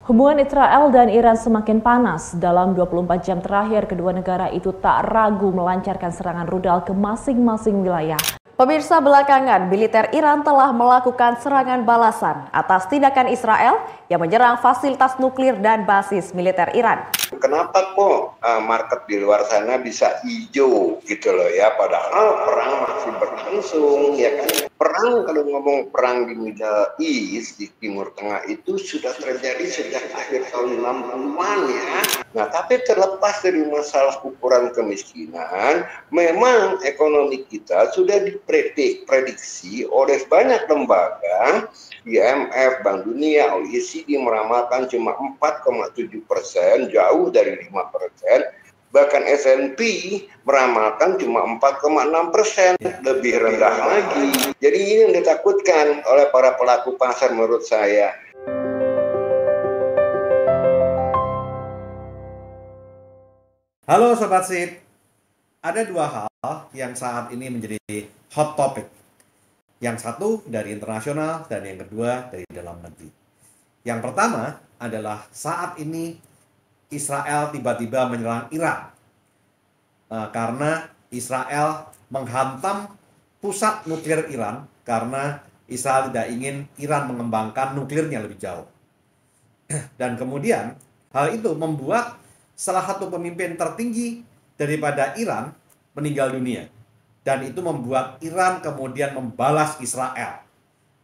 Hubungan Israel dan Iran semakin panas. Dalam 24 jam terakhir, kedua negara itu tak ragu melancarkan serangan rudal ke masing-masing wilayah. Pemirsa, belakangan militer Iran telah melakukan serangan balasan atas tindakan Israel yang menyerang fasilitas nuklir dan basis militer Iran. Kenapa kok market di luar sana bisa hijau gitu loh ya, padahal perang masih berlangsung ya kan. Perang, kalau ngomong perang di Middle East, di Timur Tengah itu sudah terjadi sejak akhir tahun 60-an ya. Nah, tapi terlepas dari masalah ukuran kemiskinan, memang ekonomi kita sudah diprediksi oleh banyak lembaga, IMF, Bank Dunia, OECD meramalkan cuma 4,7%, jauh dari 5%. Bahkan S&P meramalkan cuma 4,6%, lebih rendah lagi. Jadi ini yang ditakutkan oleh para pelaku pasar menurut saya. Halo Sobat Sip, ada dua hal yang saat ini menjadi hot topic. Yang satu dari internasional dan yang kedua dari dalam negeri. Yang pertama adalah saat ini Israel tiba-tiba menyerang Iran karena Israel menghantam pusat nuklir Iran karena Israel tidak ingin Iran mengembangkan nuklirnya lebih jauh. Dan kemudian hal itu membuat salah satu pemimpin tertinggi daripada Iran meninggal dunia. Dan itu membuat Iran kemudian membalas Israel.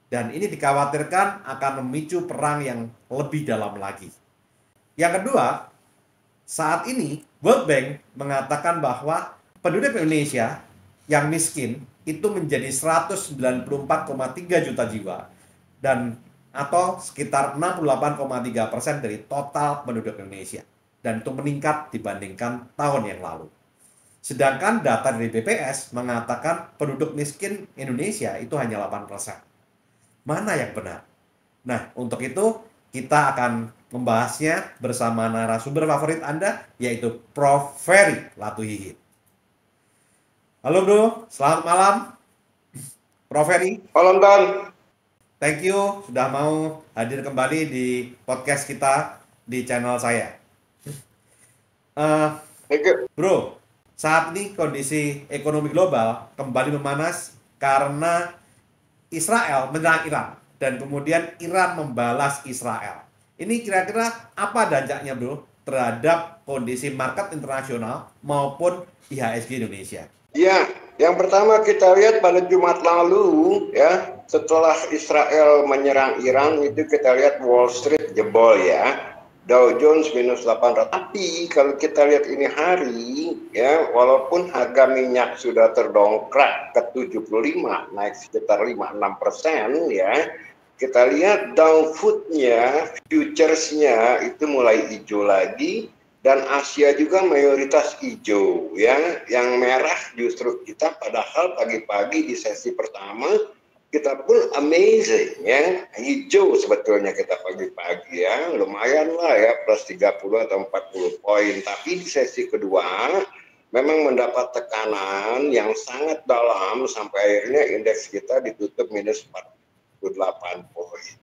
Dan ini dikhawatirkan akan memicu perang yang lebih dalam lagi. Yang kedua, saat ini World Bank mengatakan bahwa penduduk Indonesia yang miskin itu menjadi 194,3 juta jiwa dan atau sekitar 68,3% dari total penduduk Indonesia, dan itu meningkat dibandingkan tahun yang lalu. Sedangkan data dari BPS mengatakan penduduk miskin Indonesia itu hanya 8%. Mana yang benar? Nah, untuk itu kita akan membahasnya bersama narasumber favorit Anda, yaitu Prof. Ferry Latuhihi. Halo bro, selamat malam. Prof. Ferry. Malam Tan. Thank you sudah mau hadir kembali di podcast kita di channel saya. Thank you. Bro, saat ini kondisi ekonomi global kembali memanas karena Israel menyerang Iran dan kemudian Iran membalas Israel. Ini kira-kira apa dampaknya bro terhadap kondisi market internasional maupun IHSG Indonesia? Ya, yang pertama kita lihat pada Jumat lalu ya, setelah Israel menyerang Iran itu kita lihat Wall Street jebol ya. Dow Jones minus 800. Tapi kalau kita lihat ini hari ya, walaupun harga minyak sudah terdongkrak ke 75, naik sekitar 5-6% ya, kita lihat Dow Food-nya, futures-nya itu mulai hijau lagi, dan Asia juga mayoritas hijau ya. Yang merah justru kita, padahal pagi-pagi di sesi pertama kita pun amazing ya, hijau sebetulnya kita pagi-pagi ya, lumayan lah ya, plus 30 atau 40 poin. Tapi di sesi kedua memang mendapat tekanan yang sangat dalam sampai akhirnya indeks kita ditutup minus 48 poin.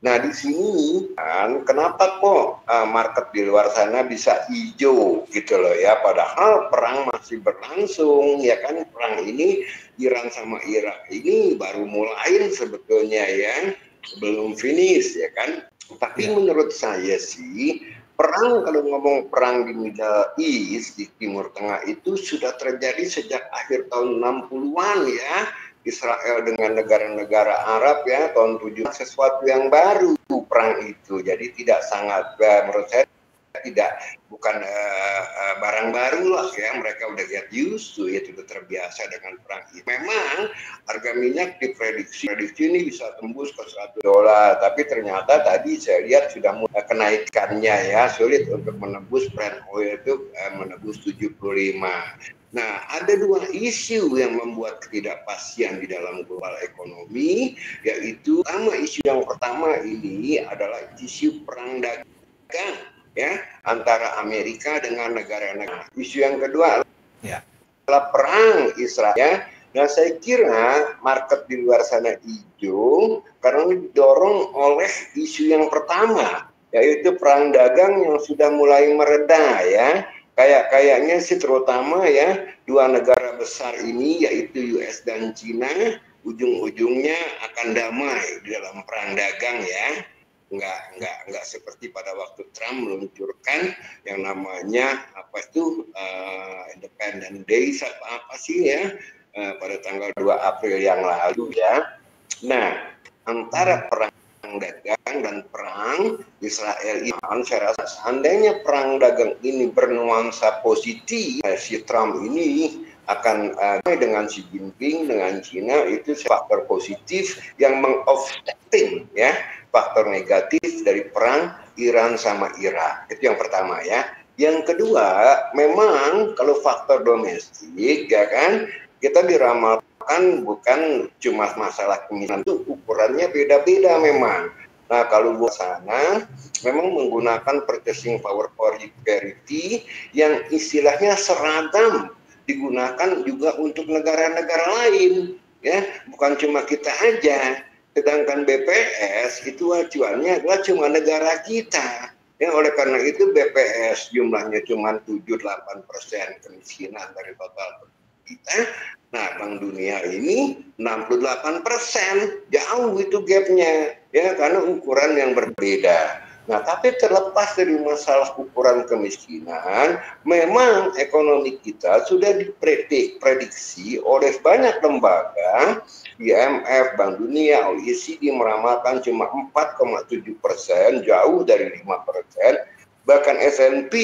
Nah di sini kan kenapa kok market di luar sana bisa hijau gitu loh ya, padahal perang masih berlangsung ya kan. Perang ini Iran sama Irak ini baru mulai sebetulnya ya, belum finish ya kan. Tapi menurut saya sih perang, kalau ngomong perang di Middle East, di Timur Tengah itu sudah terjadi sejak akhir tahun 60-an ya. Israel dengan negara-negara Arab ya, tahun 70, sesuatu yang baru perang itu. Jadi tidak sangat, menurut saya bukan barang baru lah ya, mereka udah get used to it, sudah terbiasa dengan perang itu. Memang harga minyak diprediksi ini bisa tembus ke $100, tapi ternyata tadi saya lihat sudah mulai kenaikannya ya, sulit untuk menembus Brent oil itu menembus 75. Nah, ada dua isu yang membuat ketidakpastian di dalam global ekonomi, yaitu isu yang pertama ini adalah isu perang dagang ya antara Amerika dengan negara-negara. Isu yang kedua adalah perang Israel. Nah, saya kira market di luar sana hijau karena didorong oleh isu yang pertama, yaitu perang dagang yang sudah mulai mereda ya. Kayaknya sih terutama ya dua negara besar ini yaitu US dan China ujung-ujungnya akan damai di dalam perang dagang ya. Nggak seperti pada waktu Trump meluncurkan yang namanya Independence Day apa sih ya pada tanggal 2 April yang lalu ya. Nah, antara perang dagang dan perang Israel-Iran, saya rasa seandainya perang dagang ini bernuansa positif, si Trump ini akan dengan Xi Jinping, dengan China, itu faktor positif yang meng-offsetting ya faktor negatif dari perang Iran sama Irak. Itu yang pertama ya. Yang kedua, memang kalau faktor domestik ya kan, kita diramalkan bukan cuma masalah kemiskinan, itu ukurannya beda-beda memang. Nah, kalau buat sana memang menggunakan purchasing power parity yang istilahnya seragam digunakan juga untuk negara-negara lain ya, bukan cuma kita aja. Sedangkan BPS itu acuannya adalah cuma negara kita. Ya, oleh karena itu BPS jumlahnya cuma 7-8% kemiskinan dari total kita. Nah, Bank Dunia ini 68%. Jauh itu gapnya. Ya, karena ukuran yang berbeda. Nah, tapi terlepas dari masalah ukuran kemiskinan, memang ekonomi kita sudah diprediksi oleh banyak lembaga, IMF, Bank Dunia, OECD meramalkan cuma 4,7%, jauh dari 5%. Bahkan S&P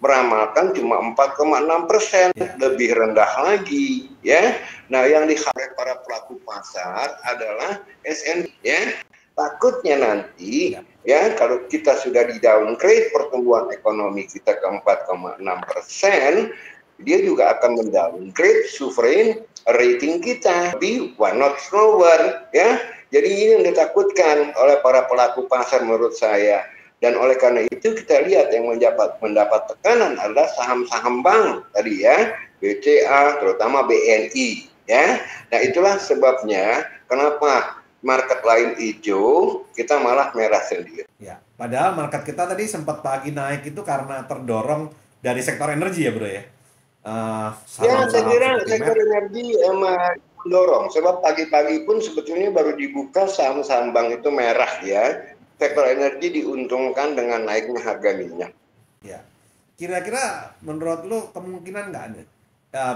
meramalkan cuma 4,6%, lebih rendah lagi, ya. Nah, yang dikhawatirkan para pelaku pasar adalah S&P, ya. Takutnya nanti ya kalau kita sudah di downgrade pertumbuhan ekonomi kita ke 4,6%, dia juga akan mendowngrade sovereign rating kita di one notch lower ya. Jadi ini yang ditakutkan oleh para pelaku pasar menurut saya. Dan oleh karena itu kita lihat yang mendapat tekanan adalah saham-saham bank tadi ya, BCA terutama BNI ya. Nah, itulah sebabnya kenapa market lain hijau, kita malah merah sendiri. Ya, padahal market kita tadi sempat pagi naik itu karena terdorong dari sektor energi ya bro ya? Ya, saya kira sektor energi emang mendorong. Sebab pagi-pagi pun sebetulnya baru dibuka saham-saham bank itu merah ya. Sektor energi diuntungkan dengan naiknya harga minyak. Ya, kira-kira menurut lo kemungkinan nggak nih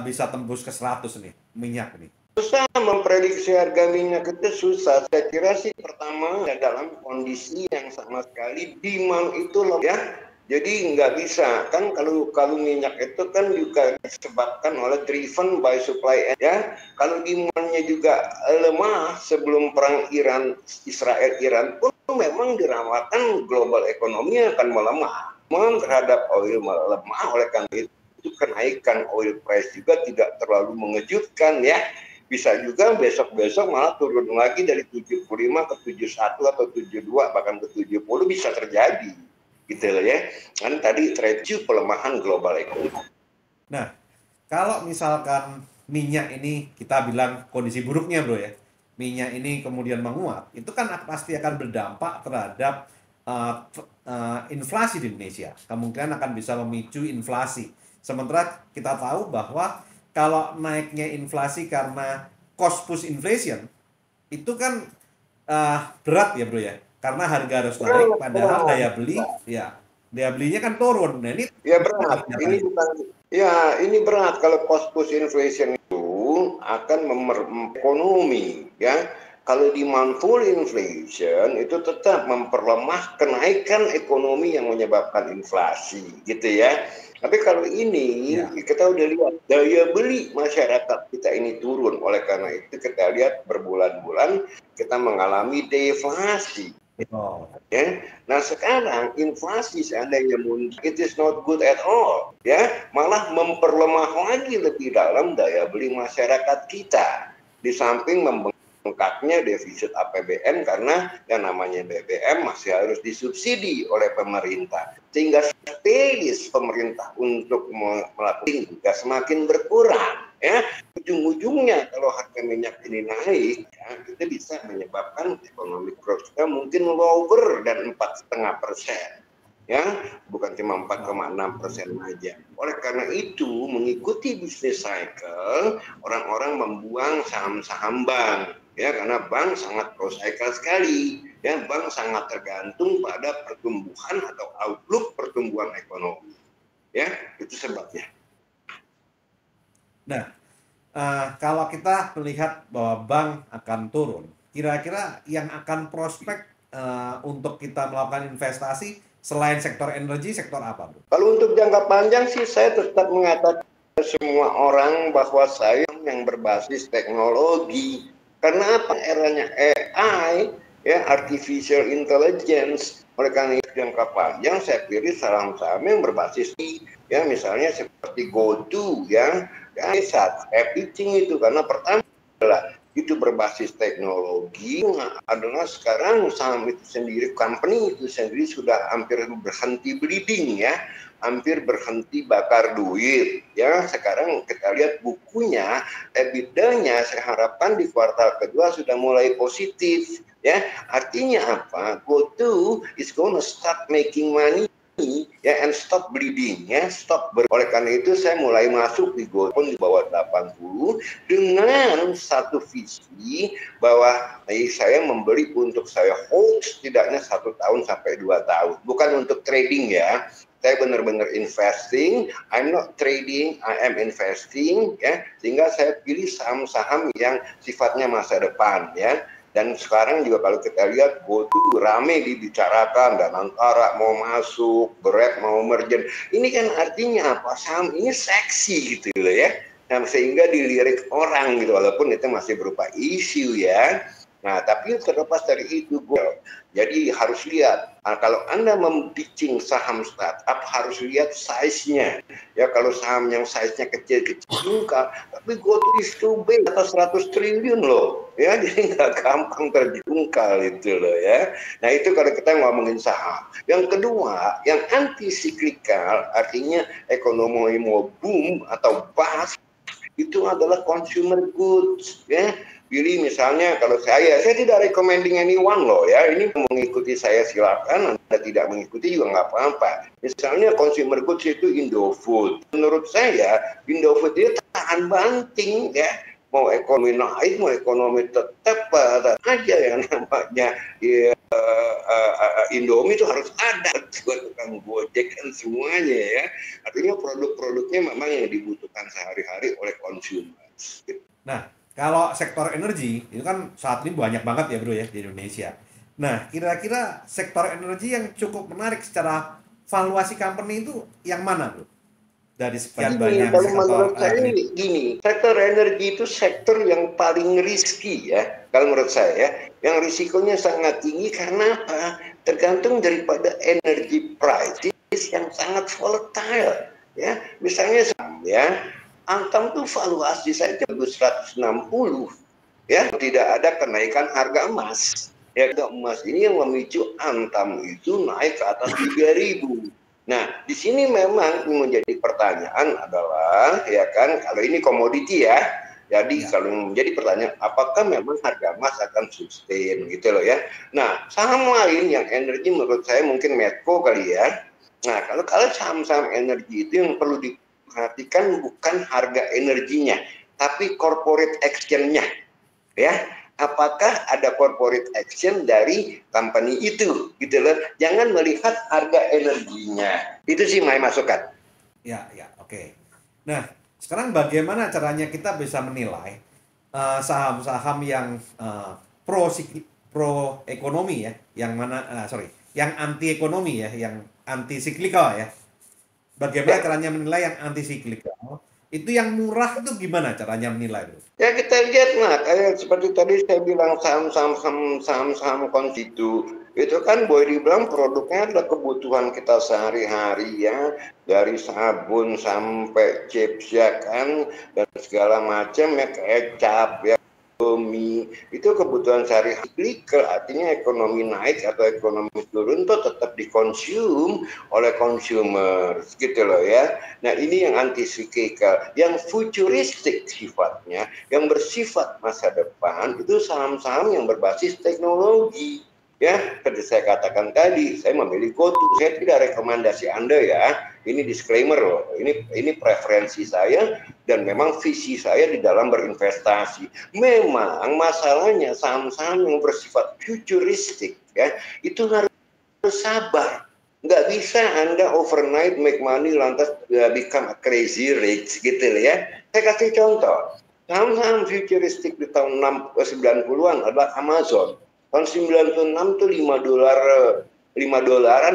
bisa tembus ke 100 nih minyak nih? Susah memprediksi harga minyak itu susah. Saya kira sih pertama ya dalam kondisi yang sama sekali demand itu loh ya. Jadi nggak bisa kan kalau minyak itu kan juga disebabkan oleh driven by supply ya. Kalau demandnya juga lemah sebelum perang Israel-Iran pun memang diramalkan global ekonomi akan melemah. Memang terhadap oil melemah, oleh karena itu kenaikan oil price juga tidak terlalu mengejutkan ya. Bisa juga besok-besok malah turun lagi dari 75 ke 71 atau 72 bahkan ke 70 bisa terjadi gitu ya. Kan tadi trade pelemahan global ekonomi. Nah, kalau misalkan minyak ini kita bilang kondisi buruknya bro ya, minyak ini kemudian menguat, itu kan pasti akan berdampak terhadap inflasi di Indonesia. Kemungkinan akan bisa memicu inflasi. Sementara kita tahu bahwa kalau naiknya inflasi karena cost push inflation itu kan berat ya bro ya, karena harga harus naik padahal daya belinya kan turun. Nah, ini ya berat. Ini bukan ini berat kalau cost push inflation itu akan ekonomi ya. Kalau demand full inflation itu tetap memperlemah kenaikan ekonomi yang menyebabkan inflasi gitu ya. Tapi kalau ini kita udah lihat daya beli masyarakat kita ini turun, oleh karena itu kita lihat berbulan-bulan kita mengalami deflasi. Ya. Nah sekarang inflasi seandainya muncul, it is not good at all ya, malah memperlemah lagi lebih dalam daya beli masyarakat kita di samping bengkaknya defisit APBN karena yang namanya BBM masih harus disubsidi oleh pemerintah sehingga space pemerintah untuk melakukan juga semakin berkurang ya. ujung-ujungnya kalau harga minyak ini naik, ya, itu bisa menyebabkan ekonomi growth kita mungkin lower dan 4,5%. Ya, bukan cuma 4,6% aja. Oleh karena itu, mengikuti bisnis cycle, orang-orang membuang saham-saham bank. Ya, karena bank sangat pro cycle sekali. Ya, bank sangat tergantung pada pertumbuhan atau outlook pertumbuhan ekonomi. Ya, itu sebabnya. Nah, kalau kita melihat bahwa bank akan turun, kira-kira yang akan prospek untuk kita melakukan investasi selain sektor energi, sektor apa, Bro? Kalau untuk jangka panjang sih saya tetap mengatakan semua orang bahwa saya yang berbasis teknologi. Karena apa? Eranya AI, ya, artificial intelligence. Oleh karena itu jangka panjang saya pilih saham-saham yang berbasis ya, misalnya seperti GoTo, ya saat pitching itu karena pertama adalah itu berbasis teknologi adalah sekarang saham itu sendiri, company itu sendiri sudah hampir berhenti bleeding, ya, hampir berhenti bakar duit, ya. Sekarang kita lihat bukunya, EBITDA-nya saya harapkan di kuartal kedua sudah mulai positif, ya. Artinya apa? GoTo is gonna start making money, ya, and stop bleeding, ya, stop. Oleh karena itu saya mulai masuk di GoTo di bawah 80 dengan satu visi bahwa saya membeli untuk saya hold setidaknya 1 tahun sampai 2 tahun, bukan untuk trading, ya. Saya benar-benar investing, I'm not trading, I am investing, ya, sehingga saya pilih saham-saham yang sifatnya masa depan, ya. Dan sekarang juga kalau kita lihat GoTo rame dibicarakan dan antara mau masuk, Grab mau merger. Ini kan artinya apa? Saham ini seksi gitu loh, ya. Nah, sehingga dilirik orang gitu, walaupun itu masih berupa isu, ya. Nah, tapi terlepas dari itu, jadi harus lihat. Nah, kalau Anda mempitching saham startup, harus lihat size-nya. Ya, kalau saham yang size-nya kecil-kecil, tapi GoTo is too big, atas 100 triliun loh. Ya, jadi nggak gampang terjungkal itu loh, ya. Nah, itu kalau kita ngomongin saham. Yang kedua, yang anti cyclical, artinya ekonomi mau boom atau bust, itu adalah consumer goods, ya. Pilih misalnya kalau saya tidak recommending anyone loh, ya. Ini mengikuti saya silakan, Anda tidak mengikuti juga nggak apa-apa. Misalnya consumer goods itu Indofood. Menurut saya Indofood itu tahan banting, ya. Mau ekonomi naik, mau ekonomi tetap aja yang namanya, ya, Indomie itu harus ada buat tukang Gojek dan semuanya, ya. Artinya produk-produknya memang yang dibutuhkan sehari-hari oleh konsumen. Nah, kalau sektor energi itu kan saat ini banyak banget ya, Bro, ya, di Indonesia. Nah, kira-kira sektor energi yang cukup menarik secara valuasi company itu yang mana, Bro? Dari sekian banyak kalau sektor menurut saya gini, sektor energi itu sektor yang paling risky, ya. Kalau menurut saya, yang risikonya sangat tinggi karena apa? Tergantung daripada energy price yang sangat volatile, ya. Misalnya, ya, Antam tuh valuasi saya 160, ya, tidak ada kenaikan harga emas. Ya, harga emas ini yang memicu Antam itu naik ke atas 3.000. Nah, di sini memang menjadi pertanyaan adalah, ya kan, kalau ini komoditi, ya. Jadi kalau menjadi pertanyaan, apakah memang harga emas akan sustain gitu loh, ya. Nah, saham lain yang energi menurut saya mungkin Medco kali, ya. Nah, kalau saham-saham energi itu yang perlu diperhatikan bukan harga energinya, tapi corporate action-nya, ya. Apakah ada corporate action dari company itu, gitu loh. Jangan melihat harga energinya. Itu sih my masukan. Ya, oke. Nah, sekarang bagaimana caranya kita bisa menilai saham-saham yang pro ekonomi, ya, yang mana yang anti ekonomi, ya, yang anti siklikal, ya. Bagaimana caranya menilai yang anti siklikal? Itu yang murah itu gimana caranya menilai, Bro? Ya kita lihat lah, kayak seperti tadi saya bilang saham-saham konstitu itu kan boleh dibilang produknya adalah kebutuhan kita sehari-hari, ya, dari sabun sampai chips, ya kan, dan segala macam, ya, kecap, ya. Indomie, itu kebutuhan sehari-hari, artinya ekonomi naik atau ekonomi turun itu tetap dikonsum oleh consumer, gitu loh ya. Nah ini yang anti-cyclical, yang futuristik sifatnya, yang bersifat masa depan, itu saham-saham yang berbasis teknologi. Ya, seperti saya katakan tadi, saya memilih GoTo. Saya tidak rekomendasi Anda ya. Ini disclaimer loh. Ini preferensi saya dan memang visi saya di dalam berinvestasi. Memang masalahnya saham-saham yang bersifat futuristik ya, itu harus sabar. Nggak bisa Anda overnight make money lantas become a crazy rich gitu loh ya. Saya kasih contoh. Saham-saham futuristik di tahun 90-an adalah Amazon. Tahun 96 tuh $5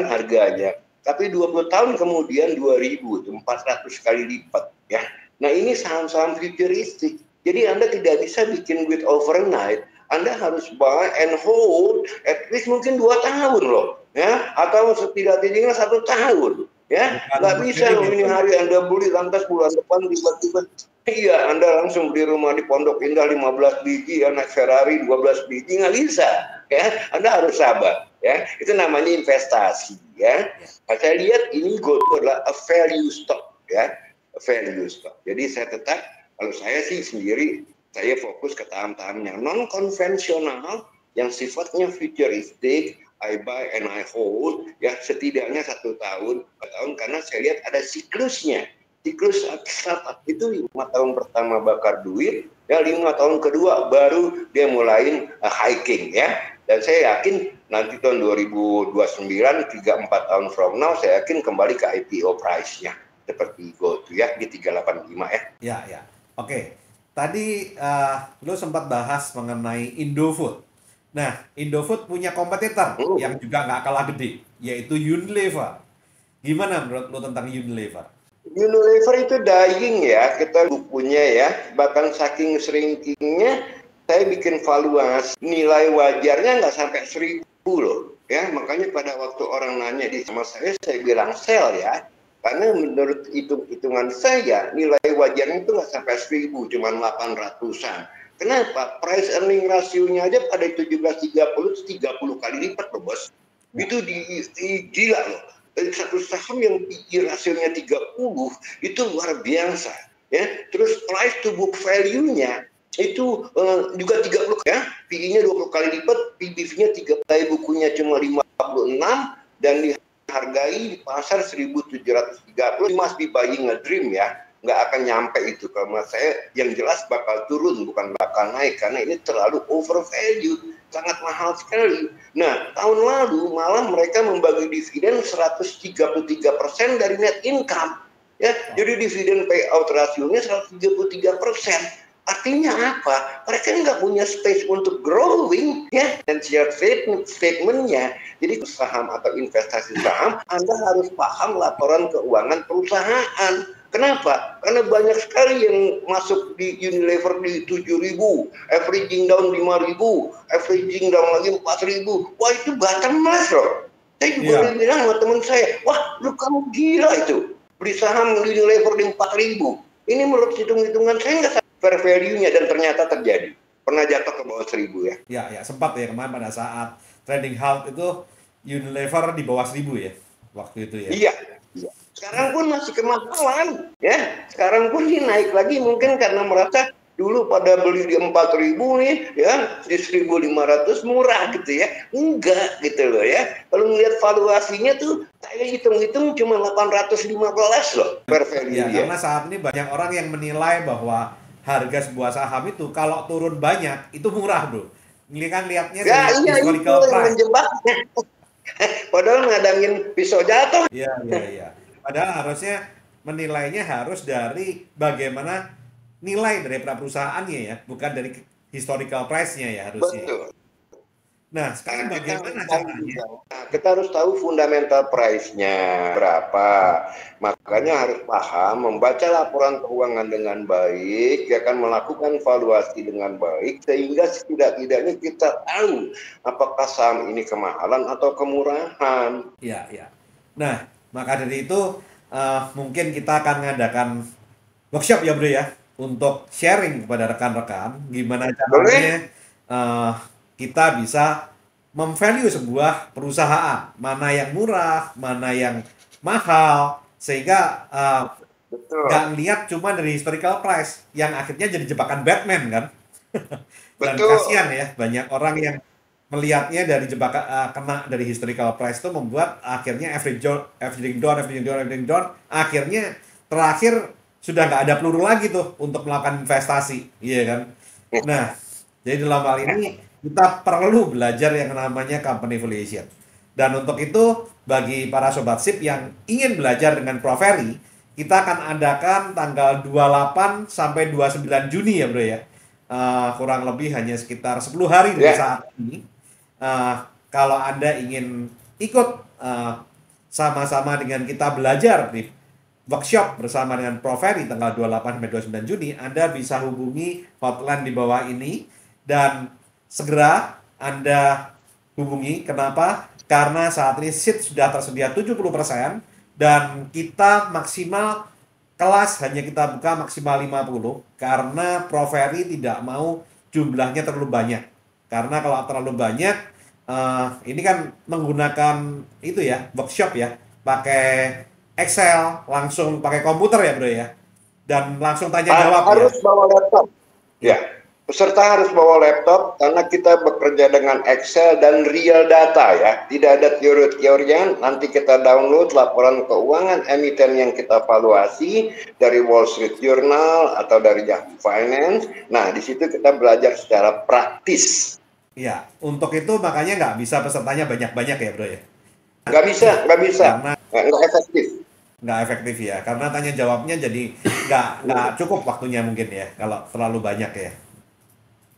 harganya. Tapi 20 tahun kemudian 2000 itu 400 kali lipat ya. Nah, ini saham-saham futuristik. Jadi Anda tidak bisa bikin duit overnight. Anda harus buy and hold at least mungkin 2 tahun loh, ya, atau setidak-tidaknya 1 tahun, ya. Nggak bisa ini hari Anda beli lantas bulan depan tiba-tiba iya, Anda langsung beli rumah di Pondok Indah 15 biji, naik Ferrari 12 biji, nggak bisa. Ya, Anda harus sabar. Ya, itu namanya investasi. Ya, saya lihat ini GoTo adalah a value stock. Ya, a value stock. Jadi saya tetap, kalau saya sih sendiri, saya fokus ke saham-saham yang non konvensional, yang sifatnya futuristik. I buy and I hold. Ya, setidaknya 1 tahun, 2 tahun, karena saya lihat ada siklusnya. Siklus startup itu 5 tahun pertama bakar duit, ya 5 tahun kedua baru dia mulai hiking ya. Dan saya yakin nanti tahun 2029, 3-4 tahun from now, saya yakin kembali ke IPO price-nya seperti GoTo ya di 385 ya. Ya, ya. Oke. Tadi lu sempat bahas mengenai Indofood. Nah, Indofood punya kompetitor yang juga nggak kalah gede, yaitu Unilever. Gimana menurut lu tentang Unilever? Unilever itu dying ya, kita bukunya ya, bahkan saking shrinkingnya, saya bikin valuasi, nilai wajarnya nggak sampai 1.000 loh, ya, makanya pada waktu orang nanya di sama saya bilang sell ya, karena menurut hitungan saya, nilai wajarnya itu nggak sampai 1.000, cuma 800-an. Kenapa? Price earning ratio-nya aja pada 1730, 30 kali lipat loh bos. Itu gila loh. Dari satu saham yang PE rasionya 30 itu luar biasa ya. Terus price to book value-nya itu juga 30 ya. PE-nya 20 kali lipat, PBV-nya 3 kali, bukunya cuma 56 dan dihargai di pasar 1.730. Must be buying a dream ya. Nggak akan nyampe itu, karena saya yang jelas bakal turun bukan bakal naik karena ini terlalu overvalued, sangat mahal sekali. Nah, tahun lalu malah mereka membagi dividen 133% dari net income. Ya, jadi dividen payout rasionya 133%. Artinya apa? Mereka nggak punya space untuk growing, ya. Dan share statement-nya. Jadi saham atau investasi saham, Anda harus paham laporan keuangan perusahaan. Kenapa? Karena banyak sekali yang masuk di Unilever di 7.000, averaging down 5.000, averaging down lagi 4.000. Wah, itu bottomless loh. Saya juga bilang sama teman saya, wah lu kamu gila itu. Beli saham Unilever di 4.000. Ini menurut hitung-hitungan saya nggak fair value-nya, dan ternyata terjadi. Pernah jatuh ke bawah 1.000 ya. Ya, sempat ya kemarin pada saat trading halt itu Unilever di bawah 1.000 ya waktu itu ya. Iya. Sekarang pun masih kemahalan ya. Sekarang pun ini naik lagi mungkin karena merasa dulu pada beli di 4.000 nih ya, di 1.500 murah gitu ya. Enggak gitu loh ya. Kalau melihat valuasinya tuh saya hitung-hitung cuma 815 loh per value ya. Karena saat ini banyak orang yang menilai bahwa harga sebuah saham itu kalau turun banyak itu murah bro. Ini kan lihatnya ya, dari historical price. Menjebaknya. Padahal ngadangin pisau jatuh. Iya. Padahal harusnya menilainya harus dari bagaimana nilai dari perusahaannya ya, bukan dari historical price-nya ya harusnya. Betul. Nah, sekarang bagaimana caranya? Kita harus tahu fundamental price-nya berapa. Makanya harus paham, membaca laporan keuangan dengan baik, ya kan, melakukan valuasi dengan baik, sehingga setidak-tidaknya kita tahu apakah saham ini kemahalan atau kemurahan. Iya. Nah, maka dari itu mungkin kita akan mengadakan workshop ya bro ya, untuk sharing kepada rekan-rekan gimana Boleh? caranya kita bisa memvalue sebuah perusahaan, mana yang murah, mana yang mahal, sehingga nggak Betul. ngeliat cuma dari historical price, yang akhirnya jadi jebakan Batman kan. Dan kasihan Betul. ya, banyak orang yang melihatnya dari jebakan kena dari historical price itu membuat akhirnya averaging down, akhirnya terakhir sudah nggak ada peluru lagi tuh untuk melakukan investasi, iya kan? Nah, jadi dalam hal ini kita perlu belajar yang namanya company valuation. Dan untuk itu, bagi para sobat SIP yang ingin belajar dengan Proferi, kita akan adakan tanggal 28 sampai 29 Juni ya bro ya. Kurang lebih hanya sekitar 10 hari dari Ya. saat ini. Kalau Anda ingin ikut sama-sama dengan kita belajar di workshop bersama dengan Proferi tanggal 28 sampai 29 Juni, Anda bisa hubungi hotline di bawah ini dan segera Anda hubungi. Kenapa? Karena saat ini seat sudah tersedia 70% dan kita maksimal kelas hanya kita buka maksimal 50 karena Proferi tidak mau jumlahnya terlalu banyak. Karena kalau terlalu banyak ini kan menggunakan itu ya, workshop ya, pakai Excel, langsung pakai komputer ya bro ya, dan langsung tanya jawab ya. Harus bawa laptop. Ya. Ya. Peserta harus bawa laptop karena kita bekerja dengan Excel dan real data ya. Tidak ada teori-teorian. Nanti kita download laporan keuangan emiten yang kita valuasi dari Wall Street Journal atau dari Yahoo Finance. Nah, di situ kita belajar secara praktis. Ya, untuk itu makanya nggak bisa pesertanya banyak-banyak ya bro ya. Nggak bisa. Karena Nggak efektif. nggak efektif ya, karena tanya jawabnya jadi nggak cukup waktunya mungkin ya kalau terlalu banyak ya.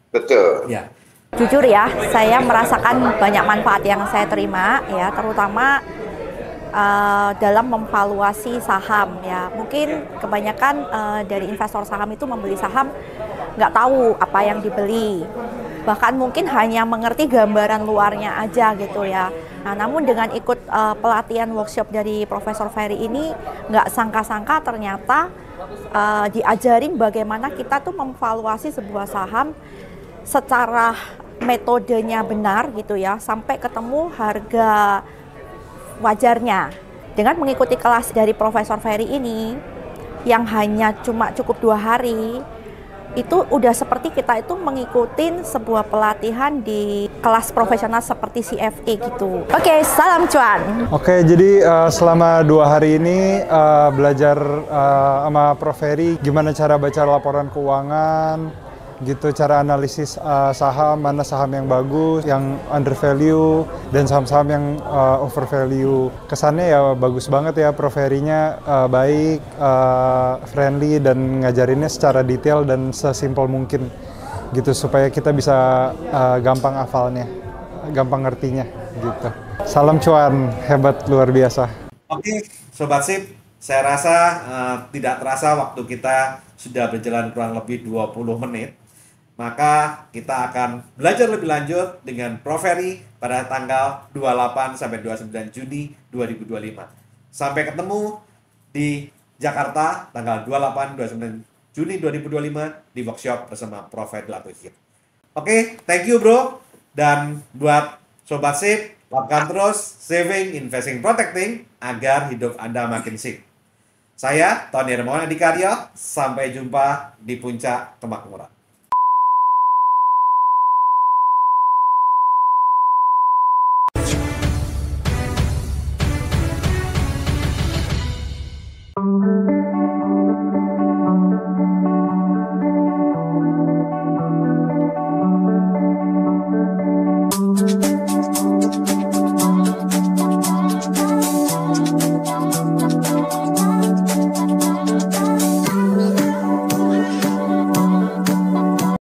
Betul. Ya. Jujur ya, saya merasakan banyak manfaat yang saya terima ya, terutama dalam memvaluasi saham ya. Mungkin kebanyakan dari investor saham itu membeli saham nggak tahu apa yang dibeli, bahkan mungkin hanya mengerti gambaran luarnya aja gitu ya. Nah, namun dengan ikut pelatihan workshop dari Profesor Ferry ini, nggak sangka-sangka ternyata diajarin bagaimana kita tuh memvaluasi sebuah saham secara metodenya benar gitu ya, sampai ketemu harga wajarnya. Dengan mengikuti kelas dari Profesor Ferry ini yang hanya cuma cukup 2 hari, itu udah seperti kita itu mengikuti sebuah pelatihan di kelas profesional seperti CFA gitu. Oke, salam cuan. Oke, jadi selama 2 hari ini belajar sama Prof. Ferry gimana cara baca laporan keuangan, gitu, cara analisis saham, mana saham yang bagus, yang undervalue, dan saham-saham yang overvalue. Kesannya ya bagus banget ya, Prof. Ferry-nya baik, friendly, dan ngajarinnya secara detail dan sesimpel mungkin gitu, supaya kita bisa gampang hafalnya, gampang ngertinya gitu. Salam cuan, hebat luar biasa. Oke, Sobat SIP, saya rasa tidak terasa waktu kita sudah berjalan kurang lebih 20 menit. Maka kita akan belajar lebih lanjut dengan Prof. Ferry pada tanggal 28 sampai 29 Juni 2025. Sampai ketemu di Jakarta tanggal 28 29 Juni 2025 di workshop bersama Prof. Ferry Latifir. Oke, thank you bro. Dan buat Sobat SIP, lakukan terus saving, investing, protecting agar hidup Anda makin sip. Saya Tony Hermawan Adikarya, sampai jumpa di Puncak Kemakmuran.